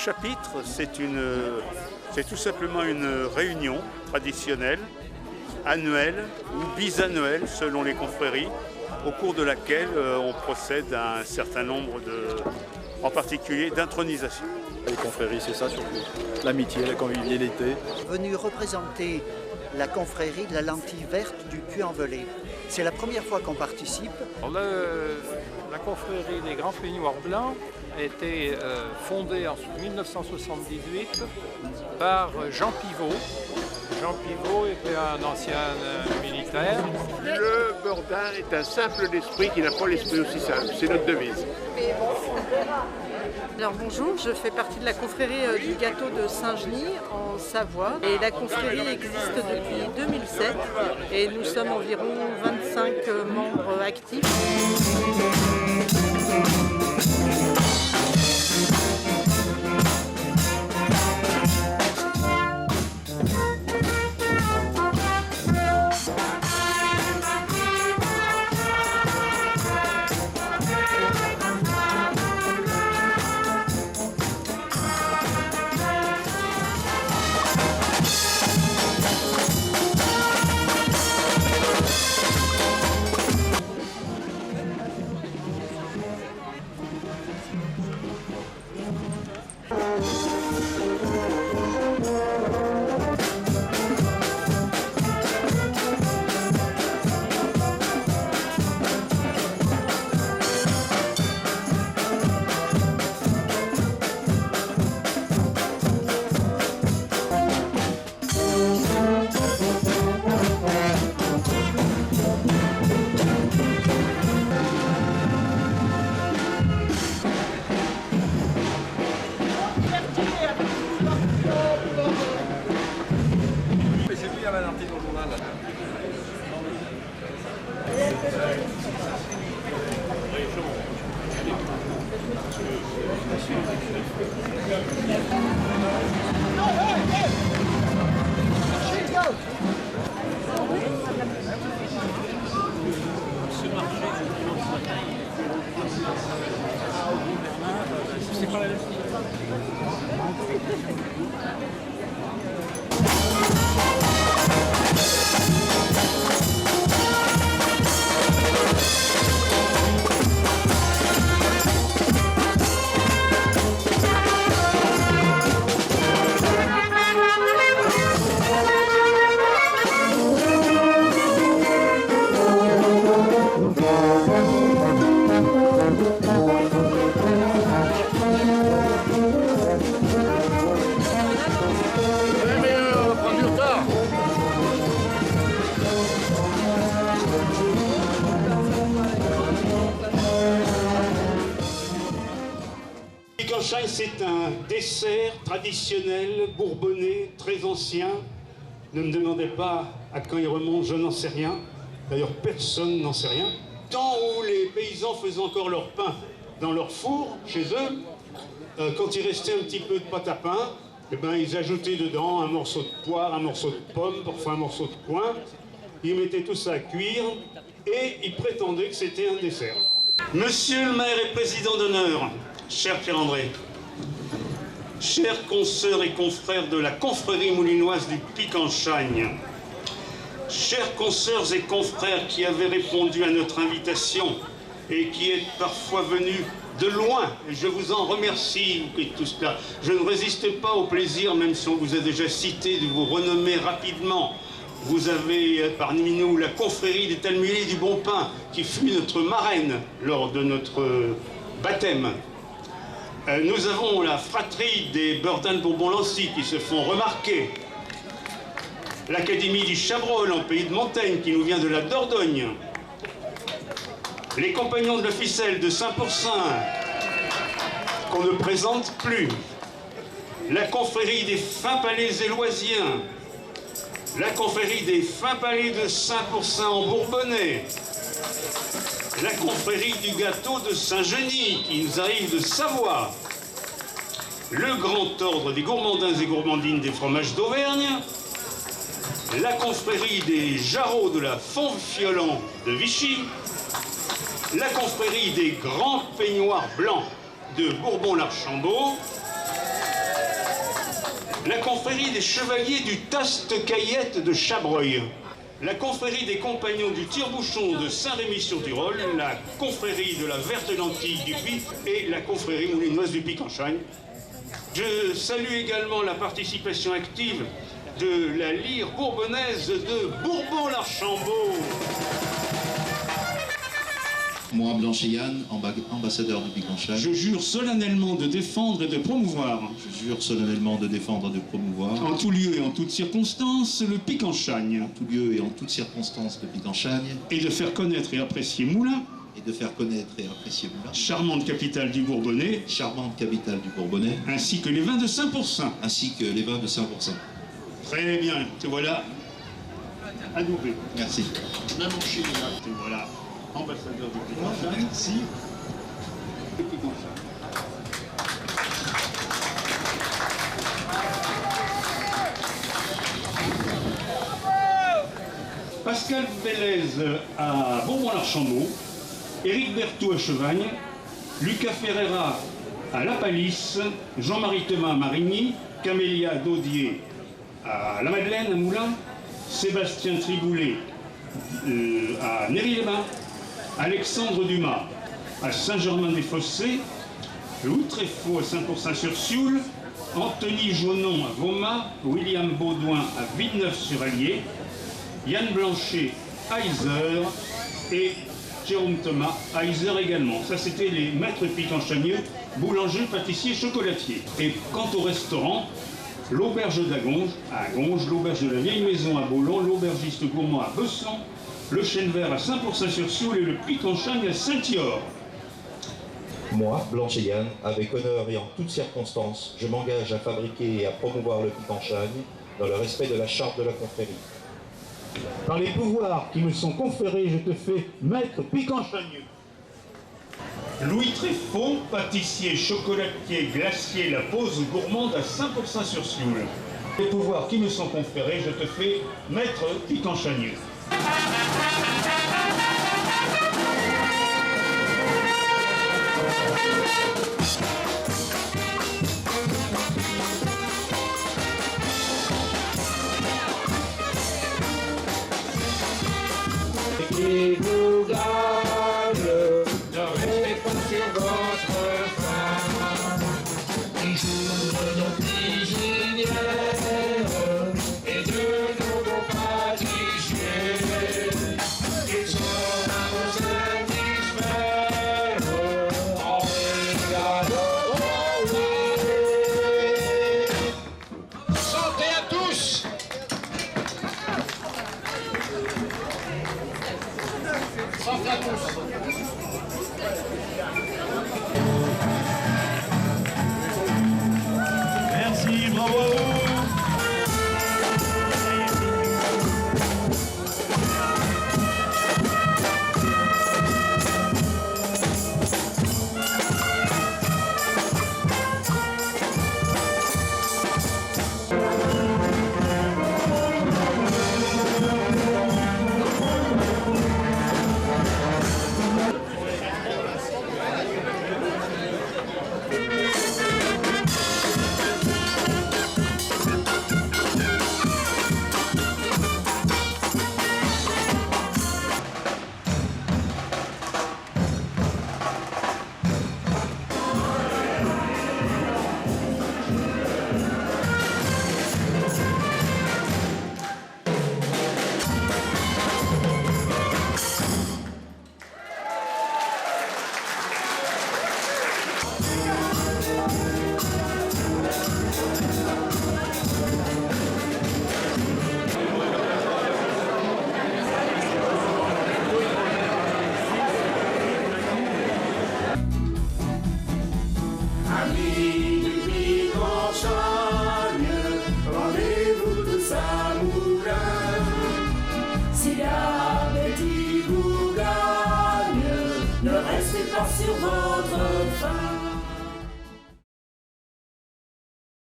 chapitre, c'est tout simplement une réunion traditionnelle, annuelle ou bisannuelle selon les confréries, au cours de laquelle on procède à un certain nombre en particulier d'intronisations. Les confréries, c'est ça surtout, l'amitié, la convivialité. Venu représenter la confrérie de la lentille verte du Puy-en-Velay. C'est la première fois qu'on participe. La confrérie des Grands Peignoirs Blancs a été fondée en 1978 par Jean Pivot. Jean Pivot était un ancien militaire. Le Bordin est un simple d'esprit qui n'a pas l'esprit aussi simple, c'est notre devise. Alors bonjour, je fais partie de la confrérie du gâteau de Saint-Genis en Savoie. Et la confrérie existe depuis 2007 et nous sommes environ 25 membres actifs. C'est un dessert traditionnel, bourbonnais, très ancien. Ne me demandez pas à quand il remonte, je n'en sais rien. D'ailleurs, personne n'en sait rien. Tant où les paysans faisaient encore leur pain dans leur four, chez eux, quand il restait un petit peu de pâte à pain, eh ben, ils ajoutaient dedans un morceau de poire, un morceau de pomme, parfois un morceau de coin. Ils mettaient tout ça à cuire et ils prétendaient que c'était un dessert. Monsieur le maire et président d'honneur, cher Pierre-André, chers consoeurs et confrères de la confrérie moulinoise du Pic-en-Chagne, chers consoeurs et confrères qui avaient répondu à notre invitation et qui êtes parfois venus de loin, et je vous en remercie, et tout cela. Je ne résiste pas au plaisir, même si on vous a déjà cité, de vous renommer rapidement. Vous avez parmi nous la confrérie des Talmuliers du Bon Pain, qui fut notre marraine lors de notre baptême. Nous avons la fratrie des Burdin de Bourbon-Lancy qui se font remarquer. L'Académie du Chabrol en pays de Montaigne qui nous vient de la Dordogne. Les Compagnons de la Ficelle de Saint-Pourçain qu'on ne présente plus. La confrérie des Fins Palais éloisiens. La confrérie des Fins Palais de Saint-Pourçain en Bourbonnais. La confrérie du gâteau de Saint-Genis, qui nous arrive de Savoie, le grand ordre des gourmandins et gourmandines des fromages d'Auvergne, la confrérie des jarreaux de la Font-Fiolan de Vichy, la confrérie des grands peignoirs blancs de Bourbon-l'Archambault, la confrérie des chevaliers du Taste-Caillette de Chabreuil, la confrérie des compagnons du Tire-Bouchon de Saint-Rémy-sur-Tyrol, la confrérie de la Verte Lentille du Puy et la confrérie moulinoise du Pic-en-Chagne. Je salue également la participation active de la lyre bourbonnaise de Bourbon-l'Archambault. Moi, Blanchet-Yann, ambassadeur du Pic-en-Chagne. Je jure solennellement de défendre et de promouvoir. Je jure solennellement de défendre et de promouvoir. En tout lieu et en toutes circonstances, le Pic-en-Chagne. En tout lieu et en toutes circonstances, le Pic-en-Chagne. Et de faire connaître et apprécier Moulins. Et de faire connaître et apprécier Moulins. Charmante capitale du Bourbonnais. Charmante capitale du Bourbonnais. Ainsi que les vins de Saint-Pourçain. Ainsi que les vins de Saint-Pourçain. Très bien. Te voilà adoubé. Merci. Te voilà ambassadeur du Pic-en-Chagne. Merci. Le Pic-en-Chagne. Pascal Bellez à Bourbon-l'Archambault, Éric Berthoud à Chevagne, Lucas Ferreira à La Palisse, Jean-Marie Thomas à Marigny, Camélia Daudier à La Madeleine à Moulins, Sébastien Triboulet à Néry-les-Bains, Alexandre Dumas à Saint-Germain-des-Fossés, Louis Tréfaut à Saint-Pourçain-sur-Sioule, Anthony Jaunon à Vaumas, William Baudouin à Villeneuve-sur-Allier, Yann Blanchet à Yzeure et Jérôme Thomas à Yzeure également. Ça, c'était les maîtres pic-en-chagneux, boulangers, pâtissiers, chocolatiers. Et quant au restaurant, l'auberge d'Agonge à Agonge, l'auberge de la Vieille Maison à Beaulon, l'aubergiste gourmand à Besson, le Chêne Vert à Saint-Pourçain-sur-Sioule et le Pic-en-Chagne à Saint-Yor. Moi, Blanchet-Yann, avec honneur et en toutes circonstances, je m'engage à fabriquer et à promouvoir le Pic-en-Chagne dans le respect de la charte de la confrérie. Par les pouvoirs qui me sont conférés, je te fais maître Pic-en-Chagneux. Louis Tréfaut, pâtissier, chocolatier, glacier, la pause gourmande à Saint-Pourçain-sur-Sioule. Les pouvoirs qui me sont conférés, je te fais maître Pic-en-Chagneux. Et vous gagne, ne restez pas sur votre faim. Ils jouent de nos cuisinières et de nos pâtissiers. Ils sont satisfaits en régalant. Santé à tous! Santé à tous! Merci, bravo à vous. Amis du Pic-en-Chagne, rendez-vous tous à Moulins. Si l'appétit vous gagne, ne restez pas sur votre faim.